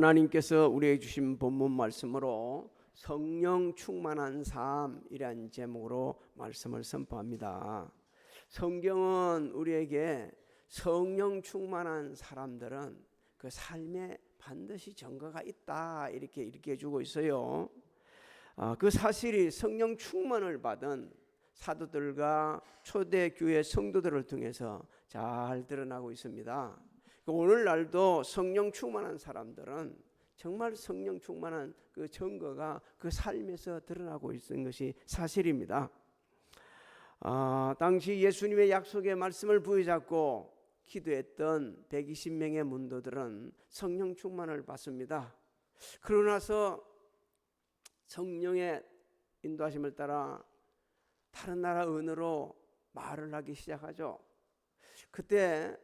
하나님께서 우리에게 주신 본문 말씀으로 성령 충만한 삶이란 제목으로 말씀을 선포합니다. 성경은 우리에게 성령 충만한 사람들은 그 삶에 반드시 증거가 있다 이렇게 일깨워주고 있어요. 그 사실이 성령 충만을 받은 사도들과 초대교회 성도들을 통해서 잘 드러나고 있습니다. 오늘날도 성령 충만한 사람들은 정말 성령 충만한 그 증거가 그 삶에서 드러나고 있는 것이 사실입니다. 당시 예수님의 약속의 말씀을 부여잡고 기도했던 120명의 문도들은 성령 충만을 받습니다. 그러고 나서 성령의 인도하심을 따라 다른 나라 언어로 말을 하기 시작하죠. 그때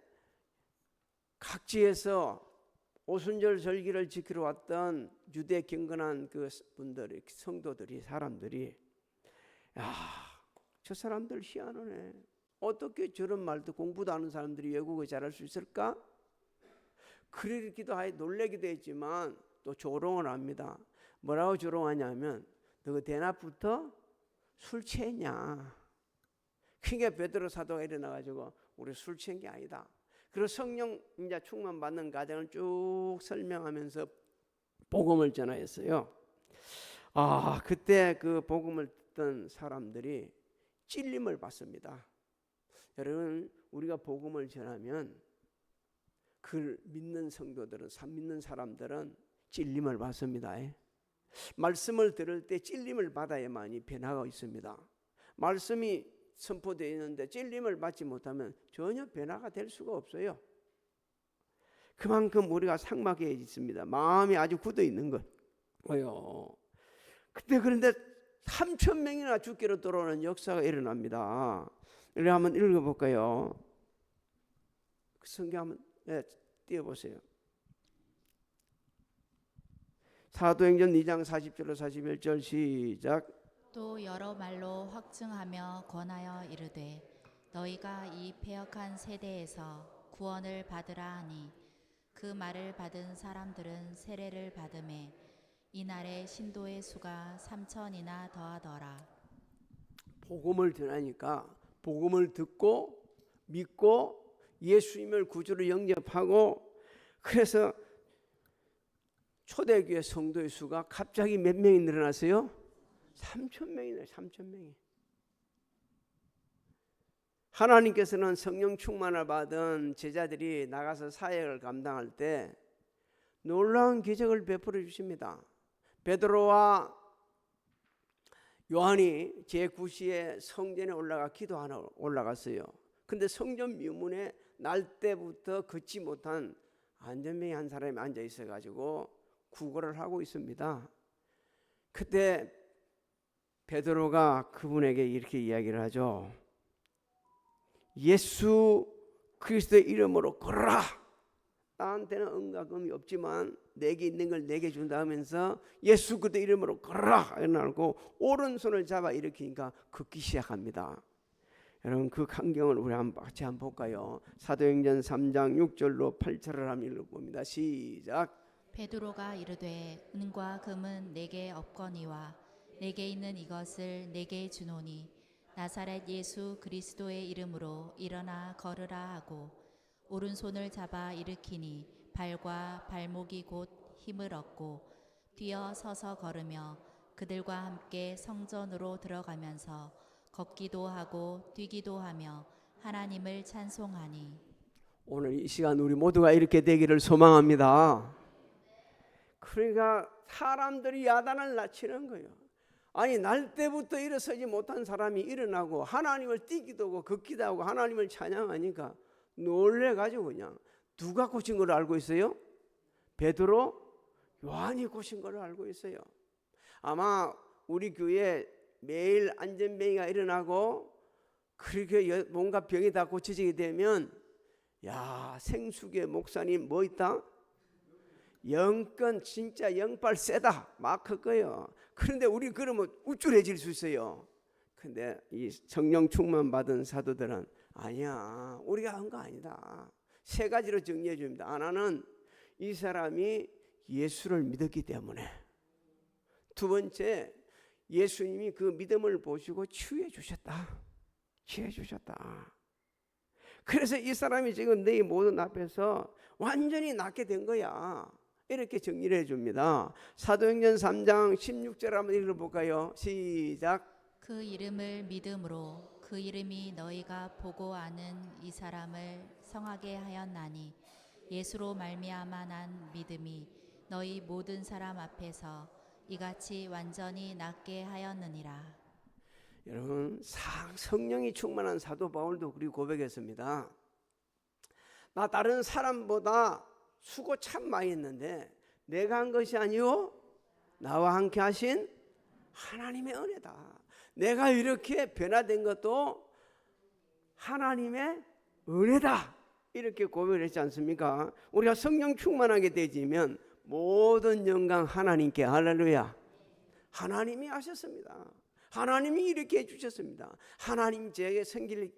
각지에서 오순절 절기를 지키러 왔던 유대 경건한 그 분들이, 성도들이, 사람들이, 저 사람들 희한하네. 어떻게 저런 말도 공부도 하는 사람들이 외국어 잘할 수 있을까? 그러기도 하여 놀래기도 했지만 또 조롱을 합니다. 뭐라고 조롱하냐면, 너 대낮부터 술 취했냐? 그러니까 베드로 사도가 일어나가지고 우리 술 취한 게 아니다. 그리고 성령 이제 충만 받는 과정을 쭉 설명하면서 복음을 전하였어요. 그때 그 복음을 듣던 사람들이 찔림을 받습니다. 여러분, 우리가 복음을 전하면 그 믿는 성도들은, 믿는 사람들은 찔림을 받습니다. 말씀을 들을 때 찔림을 받아야만이 변화가 있습니다. 말씀이 선포되어 있는데 찔림을 받지 못하면 전혀 변화가 될 수가 없어요. 그만큼 우리가 상막해 있습니다. 마음이 아주 굳어 있는 거예요. 그런데 3,000명이나 주께로 돌아오는 역사가 일어납니다. 우리 한번 읽어볼까요? 성경 한번 띄워보세요. 사도행전 2장 40절로 41절 시작. 또 여러 말로 확증하며 권하여 이르되 너희가 이 패역한 세대에서 구원을 받으라 하니 그 말을 받은 사람들은 세례를 받음에 이날에 신도의 수가 3,000이나 더하더라. 복음을 전하니까 복음을 듣고 믿고 예수님을 구주로 영접하고, 그래서 초대교회 성도의 수가 갑자기 몇 명이 늘어났어요? 3,000명이네. 3,000명이. 하나님께서는 성령 충만을 받은 제자들이 나가서 사역을 감당할 때 놀라운 기적을 베풀어 주십니다. 베드로와 요한이 제9시에 성전에 올라가 기도하러 올라갔어요. 근데 성전 묘문에 날 때부터 걷지 못한 안전병이 한 사람이 앉아 있어가지고 구걸을 하고 있습니다. 그때 베드로가 그분에게 이렇게 이야기를 하죠. 예수 그리스도의 이름으로 걸어라. 나한테는 응가금이 없지만 내게 있는 걸 내게 준다 하면서 예수 그리스도의 이름으로 걸어라 이러고 오른손을 잡아 일으키니까 걷기 시작합니다. 여러분, 그 광경을 우리 같이 한번 볼까요? 사도행전 3장 6절로 8절을 한번 읽어봅니다. 시작. 베드로가 이르되 은과 금은 내게 없거니와 내게 있는 이것을 내게 주노니 나사렛 예수 그리스도의 이름으로 일어나 걸으라 하고 오른손을 잡아 일으키니 발과 발목이 곧 힘을 얻고 뛰어 서서 걸으며 그들과 함께 성전으로 들어가면서 걷기도 하고 뛰기도 하며 하나님을 찬송하니. 오늘 이 시간 우리 모두가 이렇게 되기를 소망합니다. 그러니까 사람들이 야단을 낮추는 거예요. 아니, 날 때부터 일어서지 못한 사람이 일어나고 하나님을 뛰기도 하고 걷기도 하고 하나님을 찬양하니까 놀래가지고 그냥 누가 고친 걸 알고 있어요? 베드로, 요한이 고친 걸 알고 있어요. 아마 우리 교회에 매일 안전병이가 일어나고 그렇게 뭔가 병이 다 고쳐지게 되면 생수교 목사님 뭐 있다? 영권 진짜 영빨 세다 막 할 거예요. 그런데 우리 그러면 우쭐해질 수 있어요. 근데 이 성령 충만 받은 사도들은 아니야, 우리가 한 거 아니다. 세 가지로 정리해 줍니다. 하나는 이 사람이 예수를 믿었기 때문에. 두 번째, 예수님이 그 믿음을 보시고 치유해 주셨다. 치유해 주셨다. 그래서 이 사람이 지금 너희 모든 앞에서 완전히 낫게 된 거야. 이렇게 정리를 해줍니다. 사도행전 3장 16절 한번 읽어볼까요? 시작. 그 이름을 믿음으로 그 이름이 너희가 보고 아는 이 사람을 성하게 하였나니 예수로 말미암아 난 믿음이 너희 모든 사람 앞에서 이같이 완전히 낫게 하였느니라. 여러분, 성령이 충만한 사도 바울도 그리 고백했습니다. 나 다른 사람보다 수고 참 많이 했는데 내가 한 것이 아니요 나와 함께 하신 하나님의 은혜다. 내가 이렇게 변화된 것도 하나님의 은혜다. 이렇게 고백을 했지 않습니까? 우리가 성령 충만하게 되지면 모든 영광 하나님께. 할렐루야. 하나님이 하셨습니다. 하나님이 이렇게 해주셨습니다. 하나님 제게 생길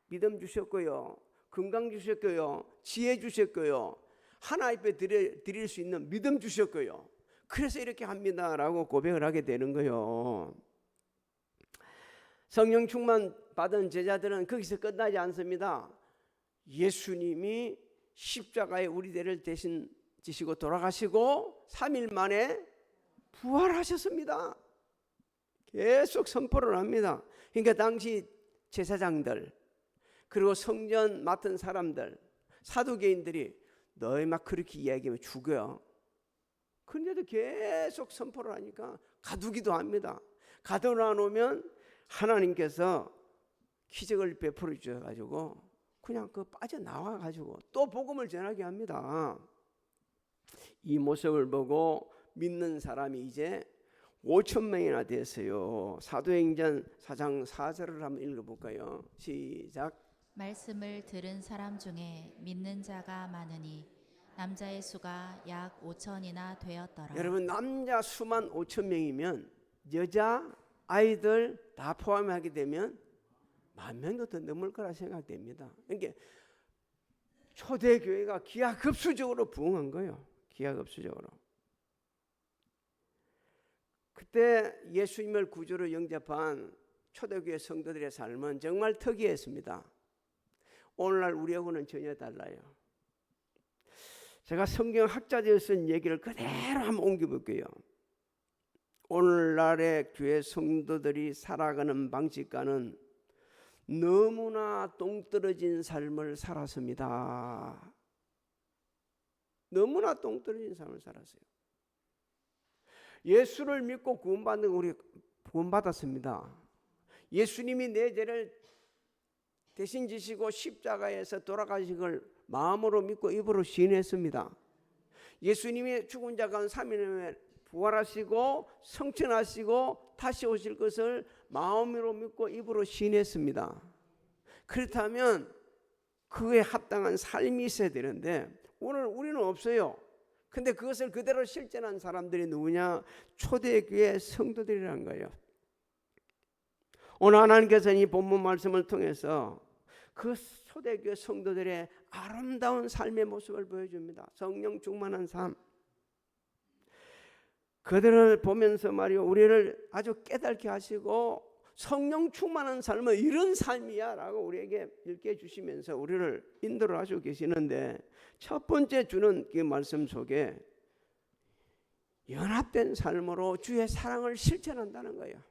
믿음 주셨고요, 건강 주셨고요, 지혜 주셨고요, 하나님 앞에 드릴 수 있는 믿음 주셨고요. 그래서 이렇게 합니다라고 고백을 하게 되는 거예요. 성령 충만 받은 제자들은 거기서 끝나지 않습니다. 예수님이 십자가에 우리 죄를 대신 지시고 돌아가시고 3일 만에 부활하셨습니다. 계속 선포를 합니다. 그러니까 당시 제사장들 그리고 성전 맡은 사람들, 사두개인들이 너희 막 그렇게 이야기하면 죽어요. 그런데도 계속 선포를 하니까 가두기도 합니다. 가두어 놓으면 하나님께서 기적을 베풀어 주셔가지고 그냥 그 빠져나와 가지고 또 복음을 전하게 합니다. 이 모습을 보고 믿는 사람이 이제 5,000명이나 됐어요. 사도행전 4장 4절을 한번 읽어볼까요? 시작. 말씀을 들은 사람 중에 믿는 자가 많으니 남자의 수가 약 5,000이나 되었더라. 여러분, 남자 수만 5,000명이면 여자 아이들 다 포함하게 되면 10,000명도 더 넘을 거라 생각됩니다. 그러니까 초대교회가 기하급수적으로 부흥한 거예요. 기하급수적으로. 그때 예수님을 구주로 영접한 초대교회 성도들의 삶은 정말 특이했습니다. 오늘날 우리하고는 전혀 달라요. 제가 성경 학자들이 쓴 얘기를 그대로 한번 옮겨볼게요. 오늘날의 교회 성도들이 살아가는 방식과는 너무나 동떨어진 삶을 살았습니다. 너무나 동떨어진 삶을 살았어요. 예수를 믿고 구원받는 우리 구원받았습니다. 예수님이 내 죄를 대신 지시고 십자가에서 돌아가신 걸 마음으로 믿고 입으로 시인했습니다. 예수님이 죽은 자 가운데 3일 후에 부활하시고 성천하시고 다시 오실 것을 마음으로 믿고 입으로 시인했습니다. 그렇다면 그에 합당한 삶이 있어야 되는데 오늘 우리는 없어요. 근데 그것을 그대로 실천한 사람들이 누구냐? 초대교회 성도들이라는 거예요. 오늘 하나님께서는 이 본문 말씀을 통해서 그 초대교회 성도들의 아름다운 삶의 모습을 보여줍니다. 성령 충만한 삶. 그들을 보면서 말이요, 우리를 아주 깨닫게 하시고 성령 충만한 삶은 이런 삶이야 라고 우리에게 읽게 해주시면서 우리를 인도를 하시고 계시는데, 첫 번째 주는 그 말씀 속에 연합된 삶으로 주의 사랑을 실천한다는 거예요.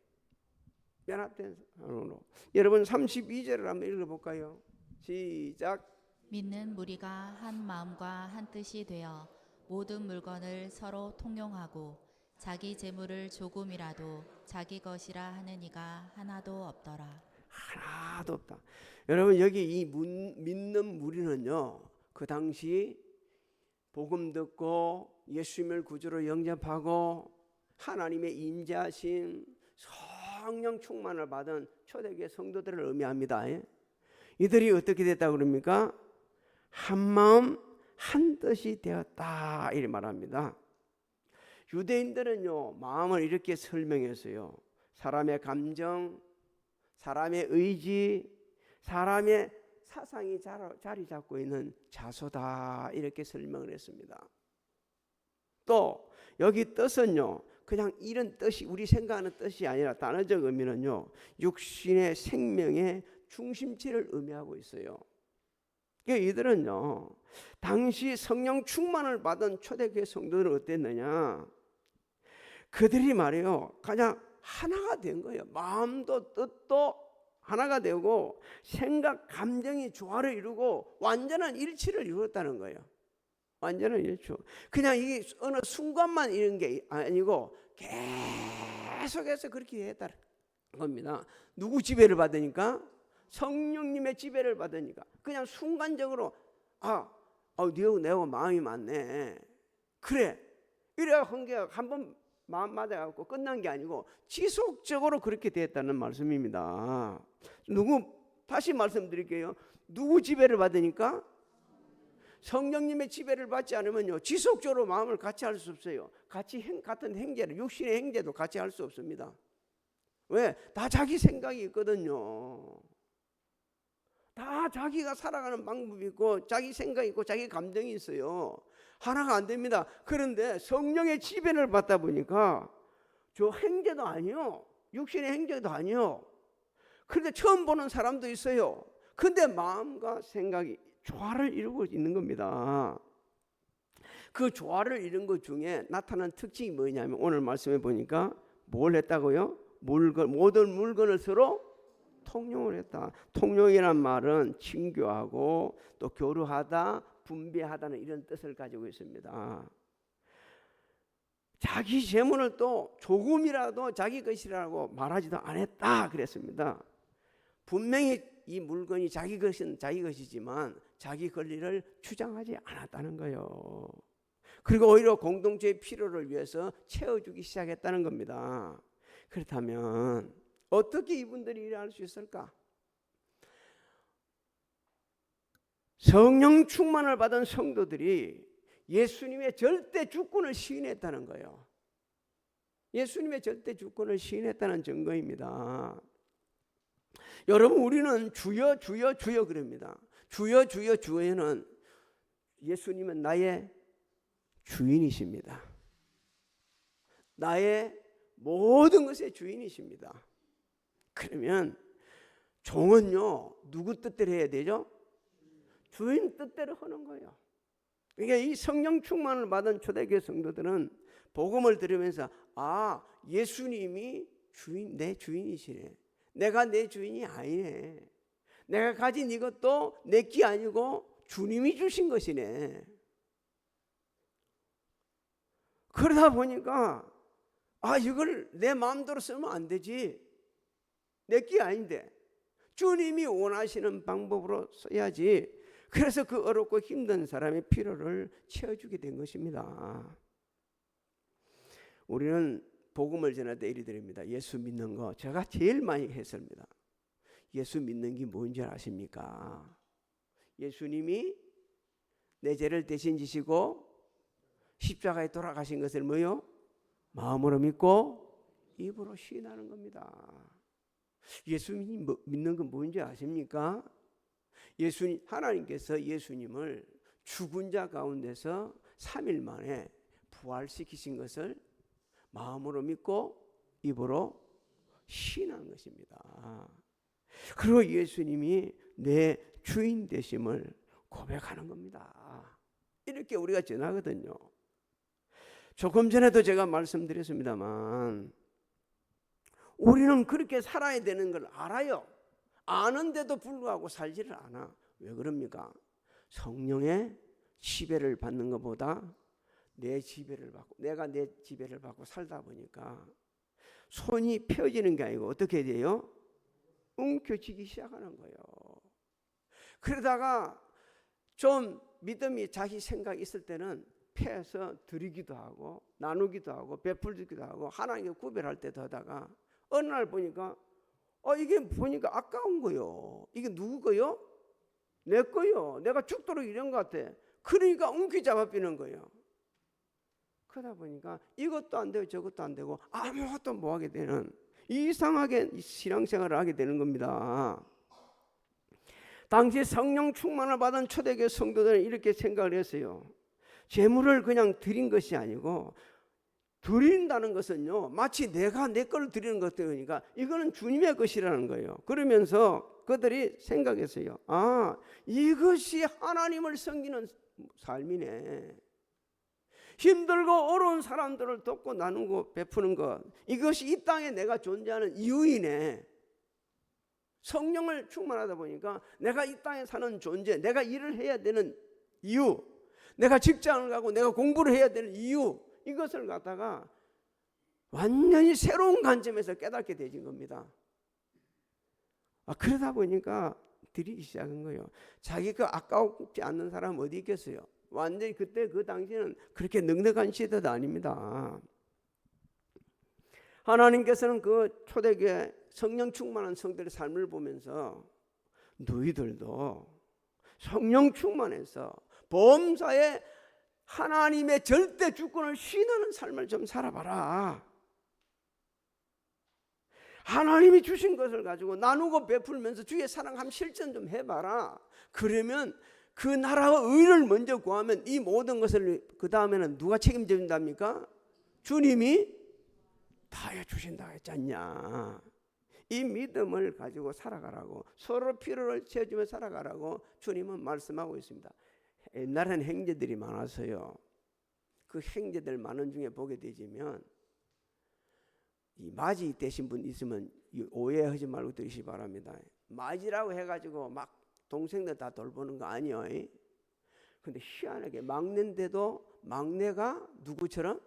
연합된 삶으로. 여러분 32절을 한번 읽어볼까요? 시작. 믿는 무리가 한 마음과 한 뜻이 되어 모든 물건을 서로 통용하고 자기 재물을 조금이라도 자기 것이라 하는 이가 하나도 없더라. 하나도 없다. 여러분 여기 이 믿는 무리는요, 그 당시 복음 듣고 예수님을 구주로 영접하고 하나님의 임재하신 성령 충만을 받은 초대교회 성도들을 의미합니다. 이들이 어떻게 됐다고 그럽니까? 한 마음 한 뜻이 되었다 이렇게 말합니다. 유대인들은요, 마음을 이렇게 설명했어요. 사람의 감정, 사람의 의지, 사람의 사상이 자리 잡고 있는 자소다 이렇게 설명을 했습니다. 뜻도 여기 뜻은요 그냥 이런 뜻이 우리 생각하는 뜻이 아니라 단어적 의미는요 육신의 생명의 중심체를 의미하고 있어요. 그러니까 이들은요 당시 성령 충만을 받은 초대교회 성도들은 어땠느냐, 그들이 말이에요 그냥 하나가 된 거예요. 마음도 뜻도 하나가 되고 생각 감정이 조화를 이루고 완전한 일치를 이루었다는 거예요. 완전한 일치. 그냥 이게 어느 순간만 이런 게 아니고 계속해서 그렇게 했다는 겁니다. 누구 지배를 받으니까? 성령님의 지배를 받으니까 그냥 순간적으로 내가 마음이 맞네 그래 이래야 한게 한번 마음 맞아갖고 끝난 게 아니고 지속적으로 그렇게 됐다는 말씀입니다. 다시 말씀드릴게요. 누구 지배를 받으니까? 성령님의 지배를 받지 않으면요 지속적으로 마음을 같이 할 수 없어요. 같은 행제를 육신의 행제도 같이 할 수 없습니다. 왜? 다 자기 생각이 있거든요. 다 자기가 살아가는 방법이 있고 자기 생각이 있고 자기 감정이 있어요. 하나가 안 됩니다. 그런데 성령의 지배를 받다 보니까 저 행제도 아니요 육신의 행제도 아니요 그런데 처음 보는 사람도 있어요. 근데 마음과 생각이 조화를 이루고 있는 겁니다. 그 조화를 이룬 것 중에 나타난 특징이 뭐냐면 오늘 말씀해 보니까 뭘 했다고요? 모든 물건을 서로 통용을 했다. 통용이란 말은 친교하고 또 교류하다, 분배하다는 이런 뜻을 가지고 있습니다. 자기 재물을 또 조금이라도 자기 것이라고 말하지도 않았다 그랬습니다. 분명히 이 물건이 자기 것은 자기 것이지만 자기 권리를 주장하지 않았다는 거예요. 그리고 오히려 공동체의 필요를 위해서 채워주기 시작했다는 겁니다. 그렇다면 어떻게 이분들이 일할 수 있을까? 성령 충만을 받은 성도들이 예수님의 절대 주권을 시인했다는 거예요. 예수님의 절대 주권을 시인했다는 증거입니다. 여러분 우리는 주여 주여 주여 그럽니다. 주여 주여 주여는 예수님은 나의 주인이십니다. 나의 모든 것의 주인이십니다. 그러면 종은요 누구 뜻대로 해야 되죠? 주인 뜻대로 하는 거예요. 그러니까 이 성령 충만을 받은 초대교회 성도들은 복음을 들으면서 예수님이 내 주인이시네. 내가 내 주인이 아니네. 내가 가진 이것도 내 게 아니고 주님이 주신 것이네. 그러다 보니까 이걸 내 마음대로 쓰면 안 되지. 내 게 아닌데 주님이 원하시는 방법으로 써야지. 그래서 그 어렵고 힘든 사람의 필요를 채워주게 된 것입니다. 우리는 복음을 전할 때 이리 드립니다. 예수 믿는 거 제가 제일 많이 했습니다. 예수 믿는 게 뭔지 아십니까? 예수님이 내 죄를 대신 지시고 십자가에 돌아가신 것을 뭐요? 마음으로 믿고 입으로 시인하는 겁니다. 예수님 믿는 건 뭔지 아십니까? 하나님께서 예수님을 죽은 자 가운데서 3일 만에 부활시키신 것을 마음으로 믿고 입으로 시인한 것입니다. 그리고 예수님이 내 주인 되심을 고백하는 겁니다. 이렇게 우리가 전하거든요. 조금 전에도 제가 말씀드렸습니다만 우리는 그렇게 살아야 되는 걸 알아요. 아는데도 불구하고 살지를 않아. 왜 그럽니까? 성령의 지배를 받는 것보다 내가 내 지배를 받고 살다 보니까 손이 펴지는 게 아니고 어떻게 돼요? 움켜쥐기 시작하는 거예요. 그러다가 좀 믿음이 자기 생각이 있을 때는 패서 드리기도 하고 나누기도 하고 베풀기도 하고 하나님께 구별할 때도 하다가 어느 날 보니까 이게 보니까 아까운 거요. 이게 누구 거요? 내 거요. 내가 죽도록 이런 것 같아. 그러니까 움켜잡아비는 거예요. 그러다 보니까 이것도 안 되고 저것도 안 되고 아무것도 못 하게 되는 이상하게 신앙생활을 하게 되는 겁니다. 당시 성령 충만을 받은 초대교회 성도들은 이렇게 생각을 했어요. 재물을 그냥 드린 것이 아니고, 드린다는 것은요, 마치 내가 내 걸 드리는 것 같으니까 이거는 주님의 것이라는 거예요. 그러면서 그들이 생각했어요. 아, 이것이 하나님을 섬기는 삶이네. 힘들고 어려운 사람들을 돕고 나누고 베푸는 것, 이것이 이 땅에 내가 존재하는 이유이네. 성령을 충만하다 보니까 내가 이 땅에 사는 존재, 내가 일을 해야 되는 이유, 내가 직장을 가고 내가 공부를 해야 되는 이유, 이것을 갖다가 완전히 새로운 관점에서 깨닫게 되진 겁니다. 그러다 보니까 드리기 시작한 거예요. 자기가 아까우지 않는 사람 어디 있겠어요? 완전히 그때 그 당시에는 그렇게 넉넉한 시대도 아닙니다. 하나님께서는 그 초대교회 성령 충만한 성들의 삶을 보면서 너희들도 성령 충만해서 범사에 하나님의 절대 주권을 시인하는 삶을 좀 살아봐라. 하나님이 주신 것을 가지고 나누고 베풀면서 주의 사랑함 실천 좀 해봐라. 그러면 그 나라와 의를 먼저 구하면 이 모든 것을 그 다음에는 누가 책임져 준답니까? 주님이 다 해주신다 했잖냐. 이 믿음을 가지고 살아가라고, 서로 필요를 채워주며 살아가라고 주님은 말씀하고 있습니다. 옛날에는 형제들이 많아서요, 그 형제들 많은 중에 보게 되지면 이 맞이 되신 분 있으면 오해하지 말고 들으시기 바랍니다. 맞이라고 해가지고 막 동생들 다 돌보는 거 아니에요. 근데 희한하게 막내인데도 막내가 누구처럼?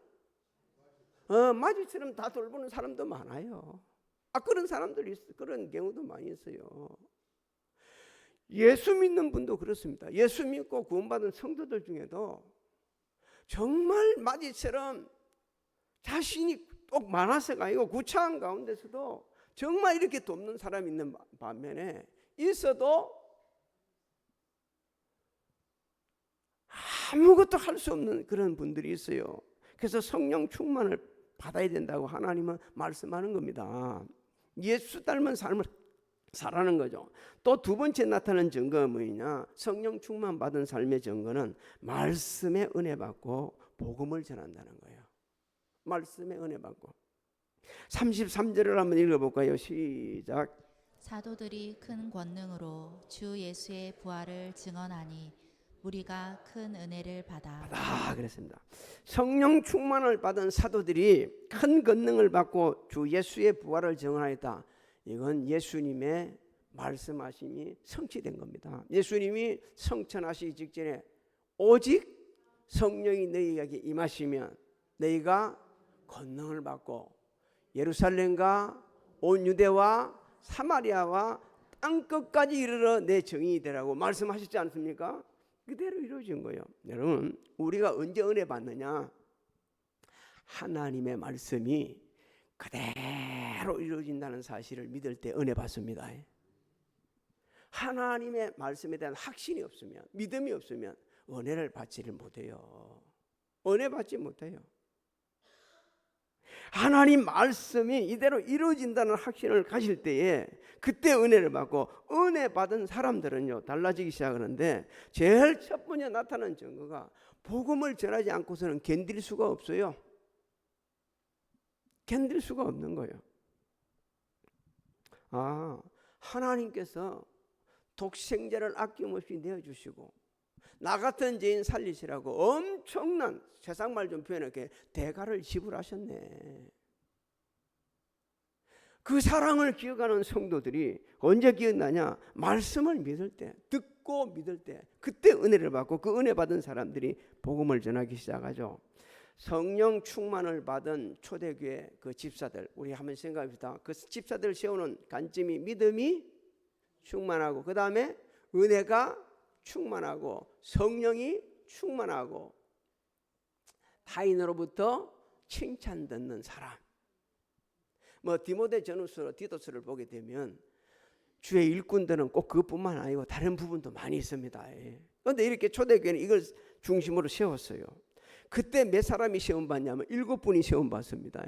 맞이처럼 다 돌보는 사람도 많아요. 그런 사람들이 그런 경우도 많이 있어요. 예수 믿는 분도 그렇습니다. 예수 믿고 구원받은 성도들 중에도 정말 맞이처럼 자신이 꼭 많아서가 아니고 구차한 가운데서도 정말 이렇게 돕는 사람이 있는 반면에 있어도 아무것도 할 수 없는 그런 분들이 있어요. 그래서 성령 충만을 받아야 된다고 하나님은 말씀하는 겁니다. 예수 닮은 삶을 살아는 거죠. 또 두 번째 나타나는 증거가 뭐냐? 성령 충만 받은 삶의 증거는 말씀의 은혜 받고 복음을 전한다는 거예요. 말씀의 은혜 받고. 33절을 한번 읽어볼까요? 시작. 사도들이 큰 권능으로 주 예수의 부활을 증언하니 우리가 큰 은혜를 받아. 그랬습니다. 성령 충만을 받은 사도들이 큰 권능을 받고 주 예수의 부활을 증언하였다. 이건 예수님의 말씀하심이 성취된 겁니다. 예수님이 성천하시기 직전에 오직 성령이 너희에게 임하시면 너희가 권능을 받고 예루살렘과 온 유대와 사마리아와 땅끝까지 이르러 내 증인이 되라고 말씀하셨지 않습니까? 그대로 이루어진 거예요. 여러분, 우리가 언제 은혜 받느냐? 하나님의 말씀이 그대로 이루어진다는 사실을 믿을 때 은혜 받습니다. 하나님의 말씀에 대한 확신이 없으면, 믿음이 없으면 은혜를 받지를 못해요. 은혜 받지 못해요. 하나님 말씀이 이대로 이루어진다는 확신을 가질 때에 그때 은혜를 받고, 은혜 받은 사람들은요 달라지기 시작하는데, 제일 첫 번째 나타나는 증거가 복음을 전하지 않고서는 견딜 수가 없어요. 견딜 수가 없는 거예요. 하나님께서 독생자를 아낌없이 내어주시고 나 같은 죄인 살리시라고 엄청난, 세상 말 좀 표현할게, 대가를 지불하셨네. 그 사랑을 기억하는 성도들이 언제 기억나냐? 말씀을 믿을 때, 듣고 믿을 때, 그때 은혜를 받고, 그 은혜 받은 사람들이 복음을 전하기 시작하죠. 성령 충만을 받은 초대교회 그 집사들, 우리 한번 생각합시다. 그 집사들을 세우는 관점이 믿음이 충만하고, 그 다음에 은혜가 충만하고, 성령이 충만하고, 타인으로부터 칭찬 듣는 사람. 디모데 전후서 디도스를 보게 되면 주의 일꾼들은 꼭 그것뿐만 아니고 다른 부분도 많이 있습니다. 그런데 이렇게 초대교회는 이걸 중심으로 세웠어요. 그때 몇 사람이 시험 받냐면 7분이 시험 받습니다.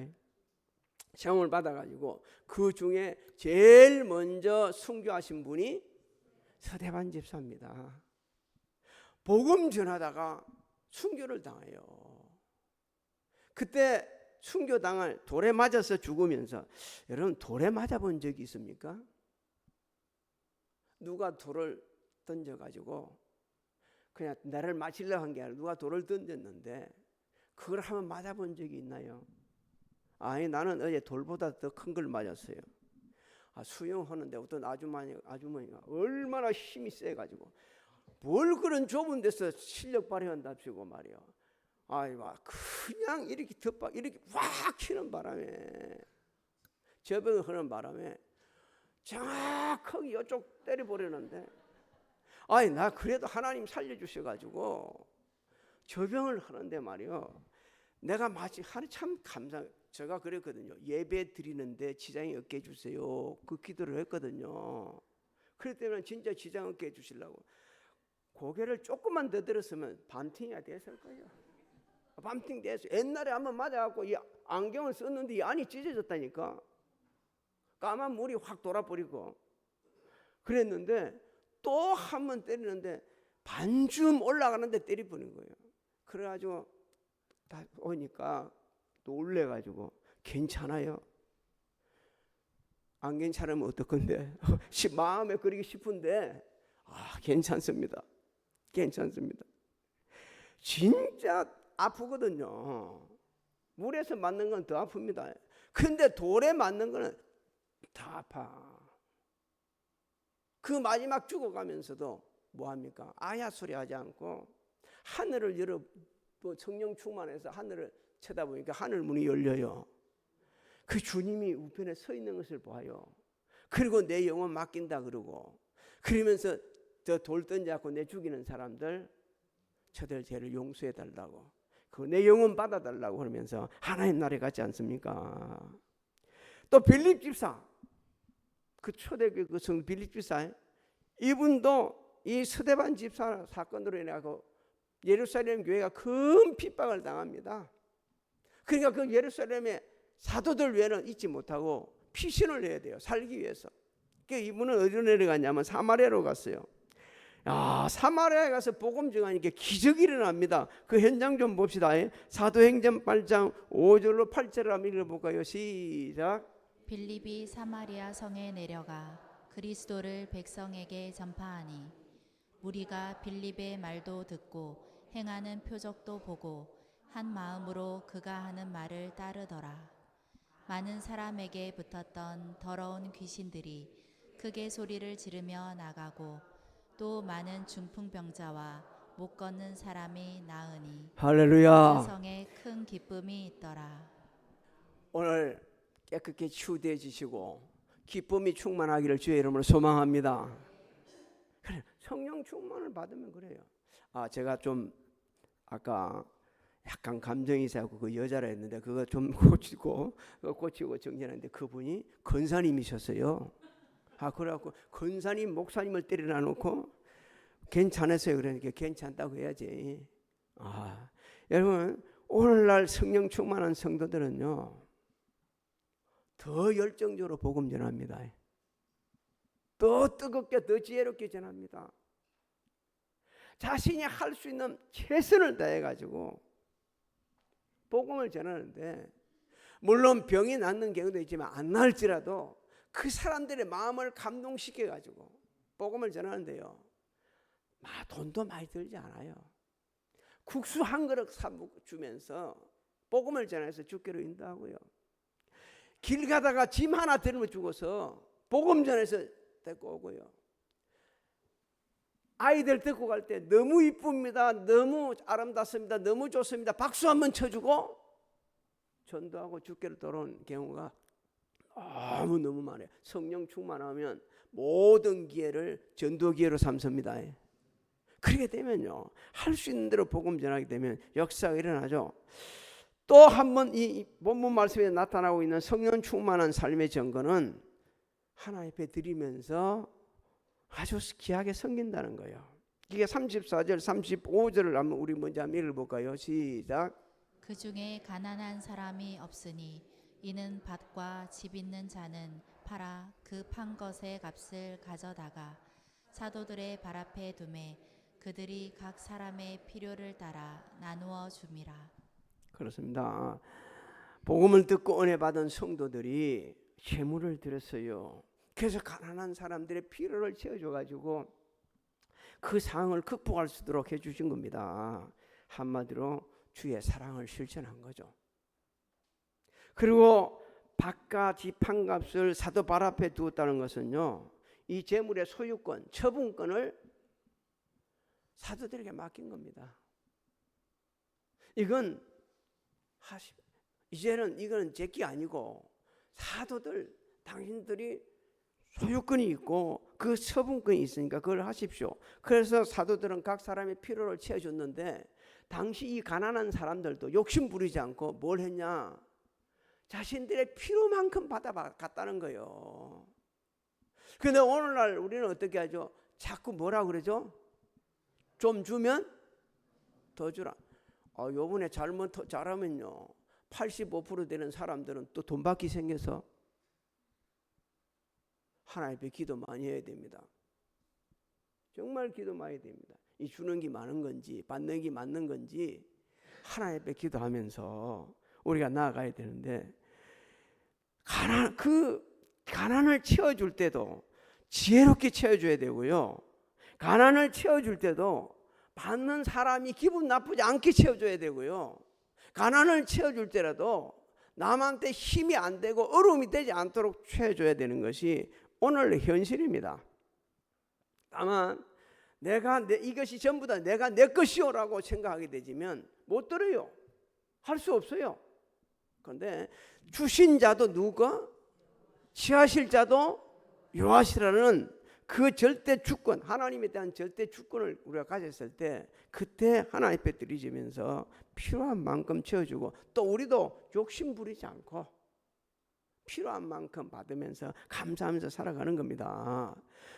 시험을 받아가지고 그 중에 제일 먼저 순교하신 분이 서대반 집사입니다. 복음 전하다가 순교를 당해요. 그때 순교당할 돌에 맞아서 죽으면서, 여러분 돌에 맞아본 적이 있습니까? 누가 돌을 던져가지고 그냥 나를 맞으려고 한 게 아니라 누가 돌을 던졌는데 그걸 한번 맞아본 적이 있나요? 나는 어제 돌보다 더 큰 걸 맞았어요. 수영하는데 어떤 아주머니가 얼마나 힘이 세가지고 뭘 그런 좁은 데서 실력 발휘한답시고 말이야. 그냥 이렇게 덮박 이렇게 확 치는 바람에, 저병을 하는 바람에 정확하게 이쪽 때려버리는데, 나 그래도 하나님 살려주셔가지고 저병을 하는데 말이요, 내가 마치 하루 참 제가 그랬거든요. 예배 드리는데 지장이 없게 해주세요, 그 기도를 했거든요. 그랬기 때문에 진짜 지장 없게 해주시려고 고개를 조금만 더 들었으면 밤팅이 됐을 거예요. 밤팅 됐어요. 옛날에 한번 맞아갖고 이 안경을 썼는데 이 안이 찢어졌다니까. 까만 물이 확 돌아버리고 그랬는데, 또 한 번 때리는데 반쯤 올라가는데 때려버린 거예요. 그래가지고 다 오니까 놀래가지고, 괜찮아요? 안 괜찮으면 어떨 건데 마음에 그러기 싶은데 괜찮습니다. 괜찮습니다. 진짜 아프거든요. 물에서 맞는 건 더 아픕니다. 근데 돌에 맞는 거는 더 아파. 그 마지막 죽어가면서도 뭐합니까? 아야 소리 하지 않고 하늘을 열어, 성령 충만해서 하늘을 쳐다보니까 하늘 문이 열려요. 그 주님이 우편에 서 있는 것을 봐요. 그리고 내 영혼 맡긴다 그러고, 그러면서 저 돌 던져갖고 내 죽이는 사람들, 저들 죄를 용서해 달라고, 그 내 영혼 받아 달라고 그러면서 하나님 나라에 갔지 않습니까? 또 빌립 집사, 그 초대교회 그 성 빌립 집사, 이분도 이 스데반 집사 사건으로 인해서 예루살렘 교회가 큰 핍박을 당합니다. 그러니까 그 예루살렘의 사도들 외에는 잊지 못하고 피신을 해야 돼요, 살기 위해서. 그러니까 이분은 어디로 내려갔냐면 사마리아로 갔어요. 사마리아에 가서 복음 전하니까 기적이 일어납니다. 그 현장 좀 봅시다. 사도행전 8장 5절로 8절을 한번 읽어볼까요? 시작. 빌립이 사마리아 성에 내려가 그리스도를 백성에게 전파하니, 무리가 빌립의 말도 듣고 행하는 표적도 보고 한 마음으로 그가 하는 말을 따르더라. 많은 사람에게 붙었던 더러운 귀신들이 크게 소리를 지르며 나가고, 또 많은 중풍병자와 못 걷는 사람이 나으니 할렐루야. 그 성에 큰 기쁨이 있더라. 오늘 깨끗게 치유되어지시고 기쁨이 충만하기를 주의 이름으로 소망합니다. 그래, 성령 충만을 받으면 그래요. 제가 좀 아까 약간 감정이 있어서 그 여자라 했는데 그거 좀 고치고 정리하는데, 그분이 권사님이셨어요. 그래갖고 권사님 목사님을 때려놔 놓고 괜찮았어요. 그러니까 괜찮다고 해야지. 여러분, 오늘날 성령 충만한 성도들은요 더 열정적으로 복음 전합니다. 더 뜨겁게, 더 지혜롭게 전합니다. 자신이 할 수 있는 최선을 다해가지고 복음을 전하는데, 물론 병이 낫는 경우도 있지만 안 나을지라도 그 사람들의 마음을 감동시켜가지고 복음을 전하는데요, 돈도 많이 들지 않아요. 국수 한 그릇 사주면서 복음을 전해서 죽기로 인도하고요, 길 가다가 짐 하나 들면 죽어서 복음 전해서 데리고 오고요, 아이들 데리고 갈 때 너무 이쁩니다, 너무 아름답습니다, 너무 좋습니다, 박수 한번 쳐주고 전도하고 죽기로 돌아온 경우가 너무 많아요. 성령 충만하면 모든 기회를 전도 기회로 삼습니다. 그렇게 되면요, 할 수 있는 대로 복음 전하게 되면 역사가 일어나죠. 또 한 번 이 본문 말씀에 나타나고 있는 성령 충만한 삶의 증거는 하나님 앞에 드리면서 아주 귀하게 섬긴다는 거예요. 이게 34절 35절을 한번 우리 먼저 한번 읽어볼까요? 시작. 그 중에 가난한 사람이 없으니 이는 밭과 집 있는 자는 팔아 그 판 것의 값을 가져다가 사도들의 발 앞에 두매 그들이 각 사람의 필요를 따라 나누어 줌이라. 그렇습니다. 복음을 듣고 은혜 받은 성도들이 제물을 드렸어요. 그래서 가난한 사람들의 필요를 채워줘 가지고 그 상황을 극복할 수 있도록 해주신 겁니다. 한마디로 주의 사랑을 실천한 거죠. 그리고 밭과 지판값을 사도 발 앞에 두었다는 것은요, 이 재물의 소유권, 처분권을 사도들에게 맡긴 겁니다. 이건 이제는 이거는 제게 아니고 사도들, 당신들이 소유권이 있고 그 처분권이 있으니까 그걸 하십시오. 그래서 사도들은 각 사람의 필요를 채워줬는데, 당시 이 가난한 사람들도 욕심 부리지 않고 뭘 했냐? 자신들의 필요만큼 받아갔다는 거예요. 그런데 오늘날 우리는 어떻게 하죠? 자꾸 뭐라 그러죠? 좀 주면 더 주라. 요번에 잘하면요 85% 되는 사람들은 또 돈 받기 생겨서 하나님 앞에 기도 많이 해야 됩니다. 정말 기도 많이 됩니다. 이 주는 게 많은 건지 받는 게 맞는 건지 하나님 앞에 기도하면서 우리가 나아가야 되는데, 가난을 채워줄 때도 지혜롭게 채워줘야 되고요, 가난을 채워줄 때도 받는 사람이 기분 나쁘지 않게 채워줘야 되고요, 가난을 채워줄 때라도 남한테 힘이 안 되고 어려움이 되지 않도록 채워줘야 되는 것이 오늘의 현실입니다. 다만 이것이 전부 다 내가 내 것이오라고 생각하게 되지면 못 들어요. 할 수 없어요. 그런데 주신 자도 누가? 취하실 자도 요하시라는 그 절대 주권, 하나님에 대한 절대 주권을 우리가 가졌을 때, 그때 하나님 앞에 드리면서 필요한 만큼 채워주고, 또 우리도 욕심 부리지 않고 필요한 만큼 받으면서 감사하면서 살아가는 겁니다.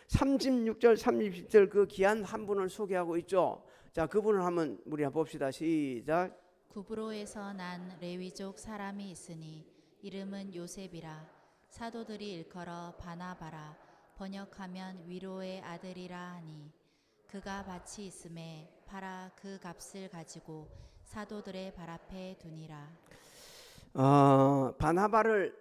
36절 30절 그 귀한 한 분을 소개하고 있죠. 자, 그분을 한번 우리가 봅시다. 시작. 구브로에서 난 레위족 사람이 있으니 이름은 요셉이라. 사도들이 일컬어 바나바라, 번역하면 위로의 아들이라 하니, 그가 밭이 있음에 팔아 그 값을 가지고 사도들의 발 앞에 두니라. 바나바를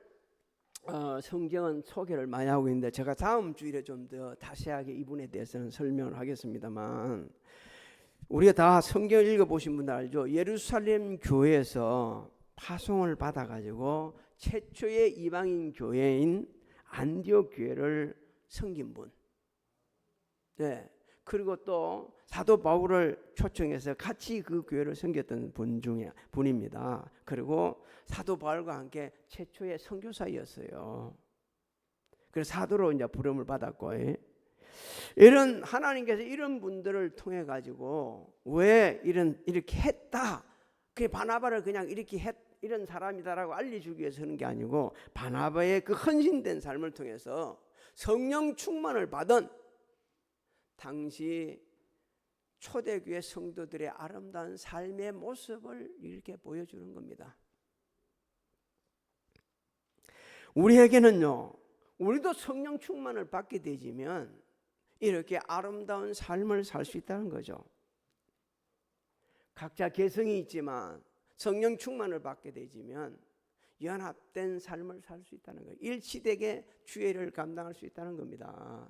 성경은 소개를 많이 하고 있는데, 제가 다음 주일에 좀 더 자세하게 이분에 대해서는 설명을 하겠습니다만, 우리가 다 성경을 읽어보신 분들 알죠? 예루살렘 교회에서 파송을 받아가지고 최초의 이방인 교회인 안디옥 교회를 섬긴 분. 네. 그리고 또 사도 바울을 초청해서 같이 그 교회를 섬겼던 분 중에 분입니다. 그리고 사도 바울과 함께 최초의 선교사였어요. 그래서 사도로 이제 부름을 받았고, 이런 하나님께서 이런 분들을 통해 가지고 왜 이렇게 했다, 그 바나바를 그냥 이런 사람이다라고 알려주기 위해서 하는 게 아니고, 바나바의 그 헌신된 삶을 통해서 성령 충만을 받은 당시 초대교회 성도들의 아름다운 삶의 모습을 이렇게 보여주는 겁니다. 우리에게는요, 우리도 성령 충만을 받게 되지면 이렇게 아름다운 삶을 살 수 있다는 거죠. 각자 개성이 있지만 성령 충만을 받게 되지면 연합된 삶을 살 수 있다는 거예요. 일치되게 주의를 감당할 수 있다는 겁니다.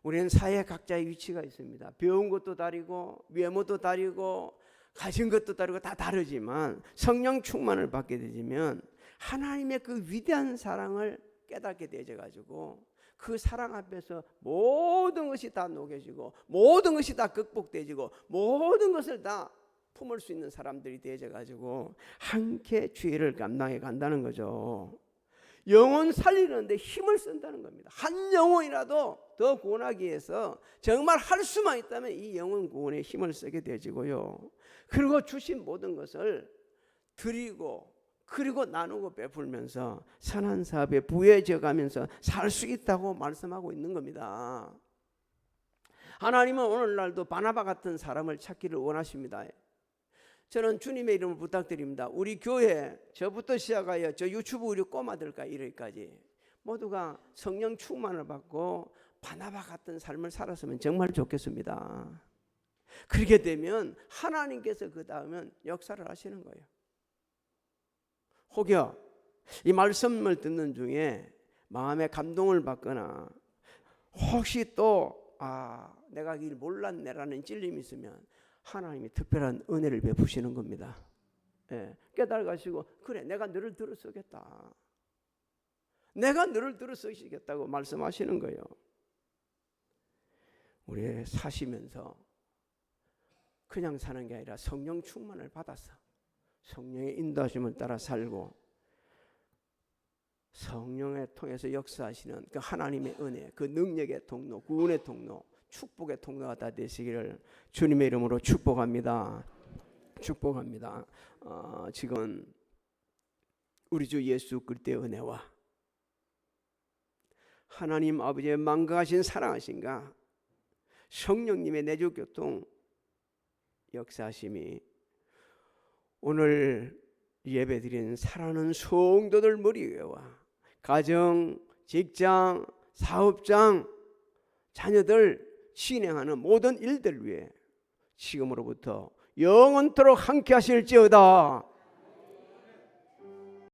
우리는 사회에 각자의 위치가 있습니다. 배운 것도 다르고 외모도 다르고 가진 것도 다르고 다 다르지만, 성령 충만을 받게 되면 하나님의 그 위대한 사랑을 깨닫게 되져 가지고 그 사랑 앞에서 모든 것이 다 녹여지고 모든 것이 다 극복되지고 모든 것을 다 품을 수 있는 사람들이 되져 가지고 함께 주의를 감당해 간다는 거죠. 영혼 살리는데 힘을 쓴다는 겁니다. 한 영혼이라도 더 구원하기 위해서 정말 할 수만 있다면 이 영혼 구원에 힘을 쓰게 되지고요. 그리고 주신 모든 것을 드리고 그리고 나누고 베풀면서 선한 사업에 부해져 가면서 살 수 있다고 말씀하고 있는 겁니다. 하나님은 오늘날도 바나바 같은 사람을 찾기를 원하십니다. 저는 주님의 이름을 부탁드립니다. 우리 교회 저부터 시작하여 저 유튜브 우리 꼬마들까지 이르기까지 모두가 성령 충만을 받고 바나바 같은 삶을 살았으면 정말 좋겠습니다. 그렇게 되면 하나님께서 그 다음은 역사를 하시는 거예요. 혹여 이 말씀을 듣는 중에 마음에 감동을 받거나 혹시 또 내가 이 길 몰랐네라는 찔림이 있으면 하나님이 특별한 은혜를 베푸시는 겁니다. 예, 깨달아가시고 그래 내가 너를 들어서겠다. 내가 너를 들어서시겠다고 말씀하시는 거예요. 우리 사시면서 그냥 사는 게 아니라 성령 충만을 받아서 성령의 인도하심을 따라 살고 성령을 통해서 역사하시는 그 하나님의 은혜, 그 능력의 통로, 구원의 통로, 축복의 통로가 다 되시기를 주님의 이름으로 축복합니다. 축복합니다. 지금 우리 주 예수 그리스도의 은혜와 하나님 아버지의 만가하신 사랑하신가 성령님의 내주 교통 역사하심이 오늘 예배드린 사랑하는 성도들 머리 위에와 가정, 직장, 사업장, 자녀들 진행하는 모든 일들 위에 지금으로부터 영원토록 함께 하실지어다.